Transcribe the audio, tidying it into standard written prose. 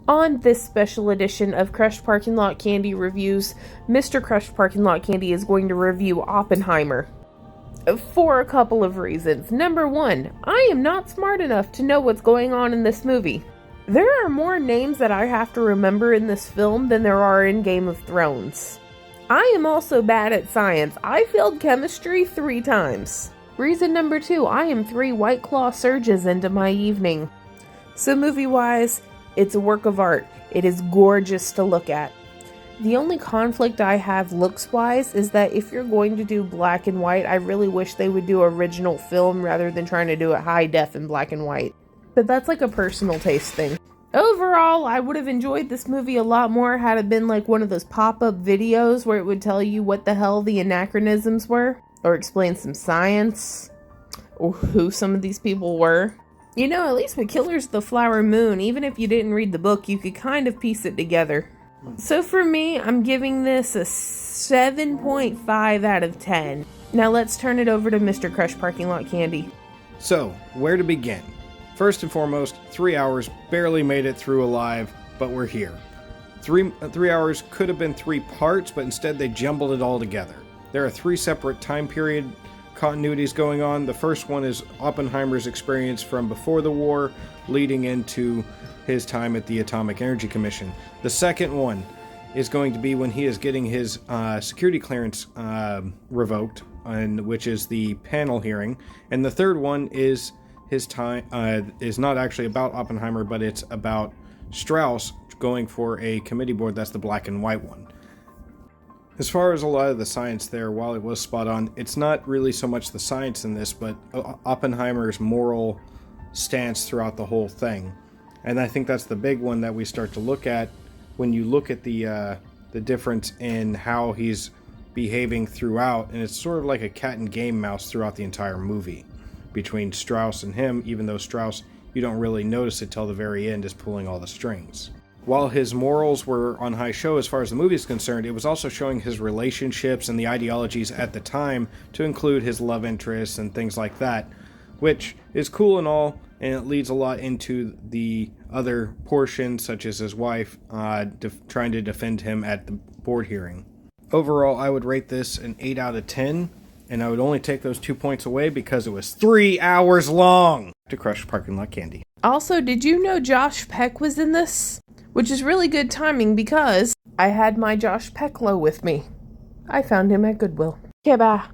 On this special edition of Crushed Parking Lot Candy Reviews, Mr. Crushed Parking Lot Candy is going to review Oppenheimer. For a couple of reasons. Number one, I am not smart enough to know what's going on in this movie. There are more names that I have to remember in this film than there are in Game of Thrones. I am also bad at science. I failed chemistry 3 times. Reason number 2, I am 3 White Claw surges into my evening. So movie-wise, it's a work of art. It is gorgeous to look at. The only conflict I have looks-wise is that if you're going to do black and white, I really wish they would do original film rather than trying to do it high def in black and white. But that's like a personal taste thing. Overall, I would have enjoyed this movie a lot more had it been like one of those pop-up videos where it would tell you what the hell the anachronisms were, or explain some science, or who some of these people were. You know, at least with Killers of the Flower Moon, even if you didn't read the book, you could kind of piece it together. So for me, I'm giving this a 7.5 out of 10. Now let's turn it over to Mr. Crush Parking Lot Candy. So, where to begin? First and foremost, 3 hours, barely made it through alive, but we're here. 3 hours could have been 3 parts, but instead they jumbled it all together. There are 3 separate time period continuities going on. The first one is Oppenheimer's experience from before the war, leading into his time at the Atomic Energy Commission. The second one is going to be when he is getting his security clearance revoked, which is the panel hearing. And the third one is his time is not actually about Oppenheimer, but it's about Strauss going for a committee board. That's the black and white one. As far as a lot of the science there, while it was spot on, it's not really so much the science in this, but Oppenheimer's moral stance throughout the whole thing. And I think that's the big one that we start to look at when you look at the difference in how he's behaving throughout, and it's sort of like a cat and game mouse throughout the entire movie between Strauss and him, even though Strauss, you don't really notice it till the very end, is pulling all the strings. While his morals were on high show as far as the movie is concerned, it was also showing his relationships and the ideologies at the time, to include his love interests and things like that, which is cool and all, and it leads a lot into the other portions, such as his wife trying to defend him at the board hearing. Overall, I would rate this an 8 out of 10, and I would only take those 2 points away because it was 3 hours long to Crush Parking Lot Candy. Also, did you know Josh Peck was in this? Which is really good timing because I had my Josh Pecklow with me. I found him at Goodwill. Okay, bye.